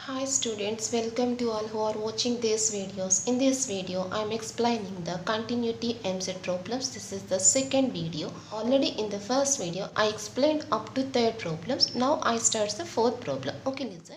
Hi students, welcome to all who are watching these videos. In this video, I am explaining the continuity eamcet problems. This is the second video. Already in the first video, I explained up to third problems. Now I start the fourth problem. Okay, listen.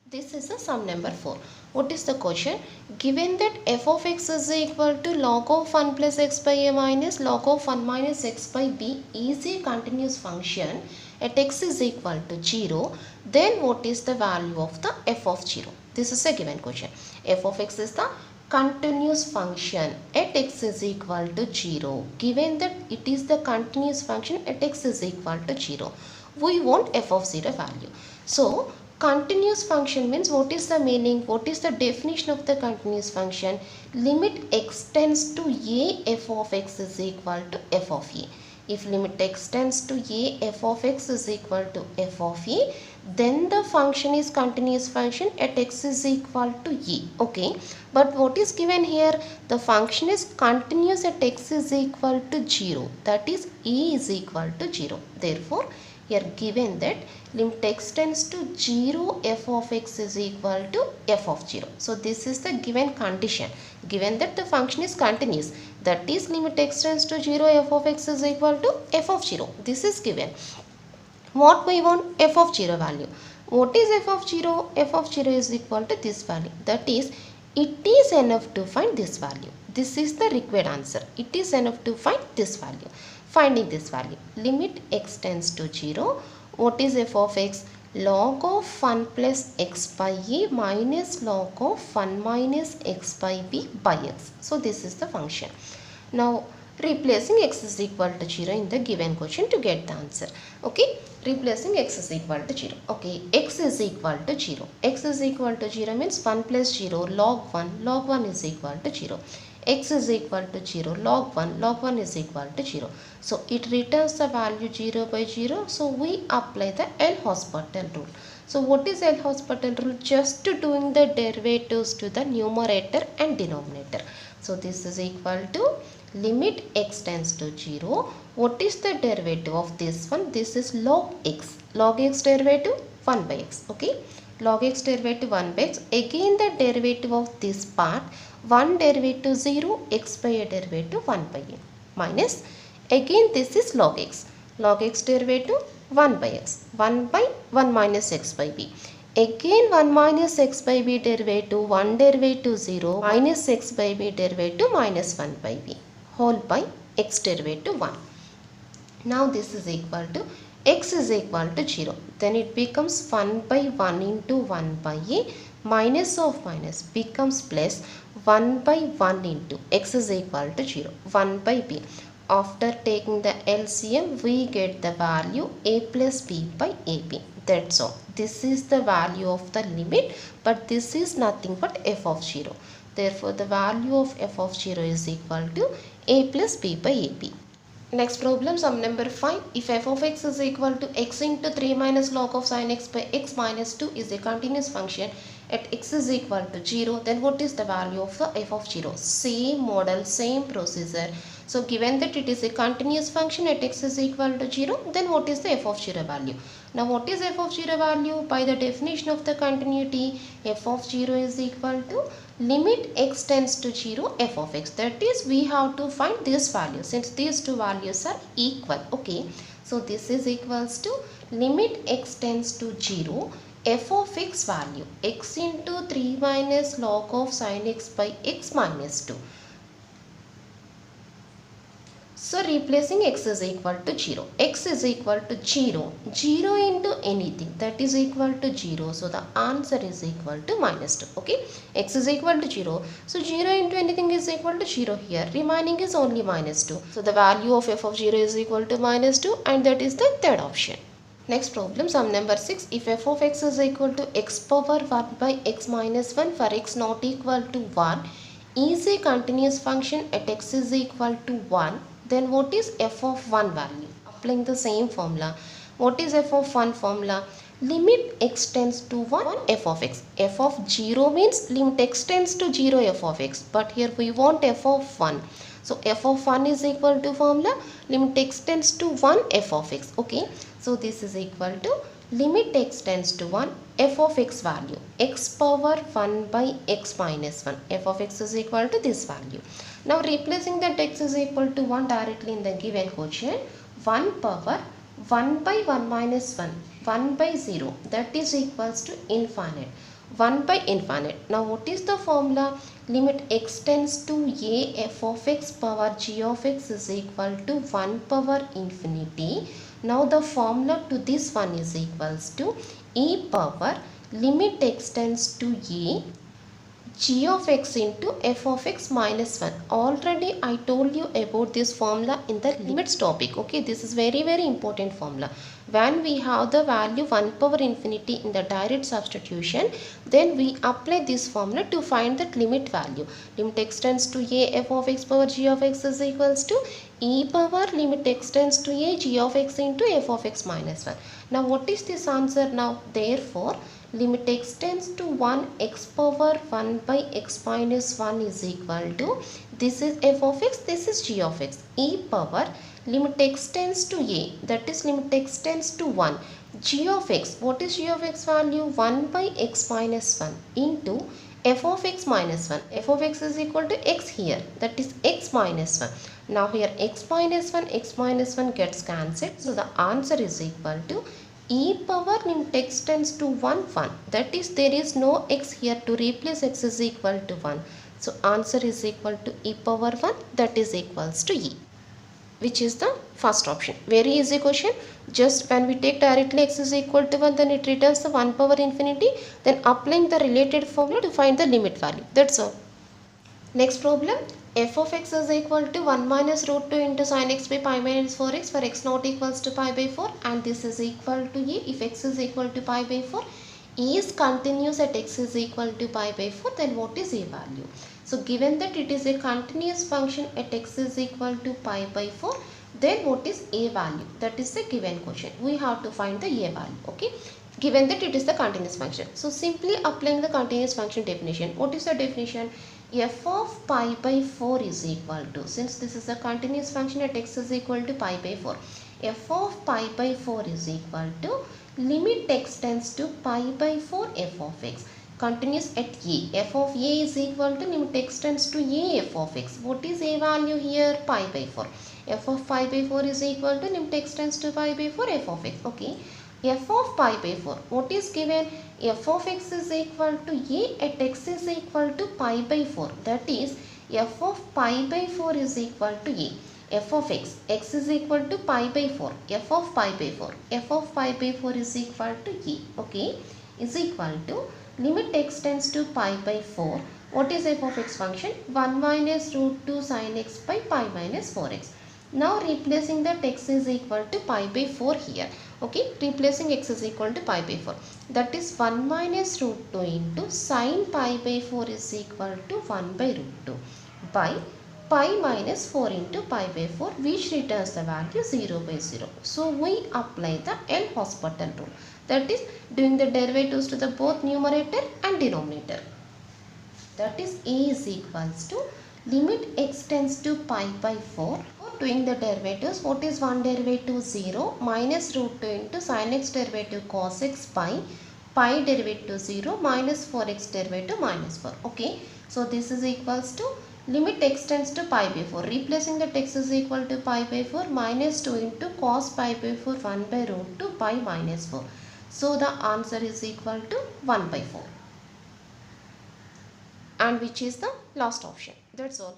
This is the sum number 4. What is the question? Given that f of x is equal to log of 1 plus x by a minus log of 1 minus x by b is a continuous function at x is equal to 0, then what is the value of the f of 0? This is a given question. F of x is the continuous function at x is equal to 0. Given that it is the continuous function at x is equal to 0, we want f of 0 value. So, continuous function means what is the meaning? What is the definition of the continuous function? Limit x tends to a f of x is equal to f of a. If limit x tends to a f of x is equal to f of a, then the function is continuous function at x is equal to a. Okay, but what is given here? The function is continuous at x is equal to 0. That is a is equal to 0. Therefore, here given that limit x tends to 0 f of x is equal to f of 0. So this is the given condition. Given that the function is continuous, that is limit x tends to 0 f of x is equal to f of 0. This is given. What we want? F of 0 value. What is f of 0? F of 0 is equal to this value. That is, it is enough to find this value. This is the required answer. It is enough to find this value. Finding this value. Limit x tends to 0. What is f of x? Log of 1 plus x by a minus log of 1 minus x by b by x. So this is the function. Now replacing x is equal to 0 in the given question to get the answer. Okay, replacing x is equal to 0. Okay, x is equal to 0. X is equal to 0 means 1 plus 0 log 1 is equal to 0. X is equal to 0 log 1 is equal to 0. So it returns the value 0 by 0. So we apply the L'Hospital rule. So what is L'Hospital rule? Just doing the derivatives to the numerator and denominator. So this is equal to limit x tends to 0. What is the derivative of this one? This is log x. Log x derivative 1 by x. Okay. Log x derivative 1 by x. Again the derivative of this part. 1 derivative 0, x by a derivative 1 by a. Minus. Again this is log x. Log x derivative 1 by x. 1 by 1 minus x by b. Again 1 minus x by b derivative 1 derivative 0 minus x by b derivative minus 1 by b whole by x derivative 1. Now this is equal to x is equal to 0. Then it becomes 1 by 1 into 1 by a minus of minus becomes plus 1 by 1 into x is equal to 0. 1 by b. After taking the LCM, we get the value a plus b by ab. That's all. This is the value of the limit, but this is nothing but f of 0. Therefore, the value of f of 0 is equal to a plus b by ab. Next problem, sum number 5. If f of x is equal to x into 3 minus log of sin x by x minus 2 is a continuous function at x is equal to 0, then what is the value of the f of 0? Same model, same procedure. So given that it is a continuous function at x is equal to 0, then what is the f of 0 value? Now what is f of 0 value? By the definition of the continuity, f of 0 is equal to limit x tends to 0 f of x. That is, we have to find this value since these two values are equal. Okay, so this is equals to limit x tends to 0 f of x value x into 3 minus log of sin x by x minus 2. So replacing x is equal to 0. X is equal to 0. 0 into anything, that is equal to 0. So the answer is equal to minus 2. Okay. X is equal to 0. So 0 into anything is equal to 0 here. Remaining is only minus 2. So the value of f of 0 is equal to minus 2, and that is the third option. Next problem, sum number 6. If f of x is equal to x power 1 by x minus 1 for x not equal to 1 is a continuous function at x is equal to 1, then what is f of 1 value? Applying the same formula. What is f of 1 formula? Limit x tends to 1 f of x. F of 0 means limit x tends to 0 f of x. But here we want f of 1. So f of 1 is equal to formula limit x tends to 1 f of x. Okay. So this is equal to limit x tends to 1, f of x value x power 1 by x minus 1, f of x is equal to this value. Now replacing that x is equal to 1 directly in the given quotient, 1 power 1 by 1 minus 1, 1 by 0, that is equals to infinite, 1 by infinite. Now what is the formula? Limit x tends to a f of x power g of x is equal to 1 power infinity. Now the formula to this one is equals to e power limit x tends to a g of x into f of x minus 1. Already I told you about this formula in the limits topic. Okay, this is very important formula. When we have the value 1 power infinity in the direct substitution, then we apply this formula to find that limit value. Limit x tends to a f of x power g of x is equals to e power limit x tends to a g of x into f of x minus 1. Now what is this answer now? Therefore limit x tends to 1 x power 1 by x minus 1 is equal to, this is f of x, this is g of x, e power limit x tends to a, that is limit x tends to 1, g of x, what is g of x value? 1 by x minus 1 into f of x minus 1, f of x is equal to x here, that is x minus 1. Now here x minus 1 gets cancelled, so the answer is equal to e power limit x tends to 1, 1. That is, there is no x here, to replace x is equal to 1. So answer is equal to e power 1, that is equals to e, which is the first option. Very easy question. Just when we take directly x is equal to 1, then it returns the 1 power infinity, then applying the related formula to find the limit value. That's all. Next problem, f of x is equal to 1 minus root 2 into sin x by pi minus 4x for x not equals to pi by 4, and this is equal to a. If x is equal to pi by 4, is continuous at x is equal to pi by 4, then what is a value? So given that it is a continuous function at x is equal to pi by 4, then what is a value? That is the given question. We have to find the a value. Okay, given that it is the continuous function. So simply applying the continuous function definition. What is the definition? F of pi by 4 is equal to, since this is a continuous function at x is equal to pi by 4, f of pi by 4 is equal to limit x tends to pi by 4 f of x, continuous at a, f of a is equal to limit x tends to a f of x. What is a value here? Pi by 4. F of pi by 4 is equal to limit x tends to pi by 4 f of x. Okay, f of pi by 4, what is given? F of x is equal to a at x is equal to pi by 4, that is f of pi by 4 is equal to a. F of x, x is equal to pi by 4, f of pi by 4, f of pi by 4 is equal to a. Okay, is equal to limit x tends to pi by 4. What is f of x function? 1 minus root 2 sin x by pi minus 4x. Now replacing that x is equal to pi by 4 here. Okay, replacing x is equal to pi by 4. That is 1 minus root 2 into sin pi by 4 is equal to 1 by root 2 by pi minus 4 into pi by 4, which returns the value 0 by 0. So we apply the L'Hospital rule. That is doing the derivatives to the both numerator and denominator. That is a is equals to limit x tends to pi by 4. Doing the derivatives, what is one derivative? 0 minus root 2 into sin x derivative cos x by pi derivative 0 minus 4x derivative minus 4. Okay, so this is equals to limit x tends to pi by 4. Replacing that x is equal to pi by 4 minus 2 into cos pi by 4 1 by root 2 pi minus 4. So the answer is equal to 1 by 4, and which is the last option. That's all.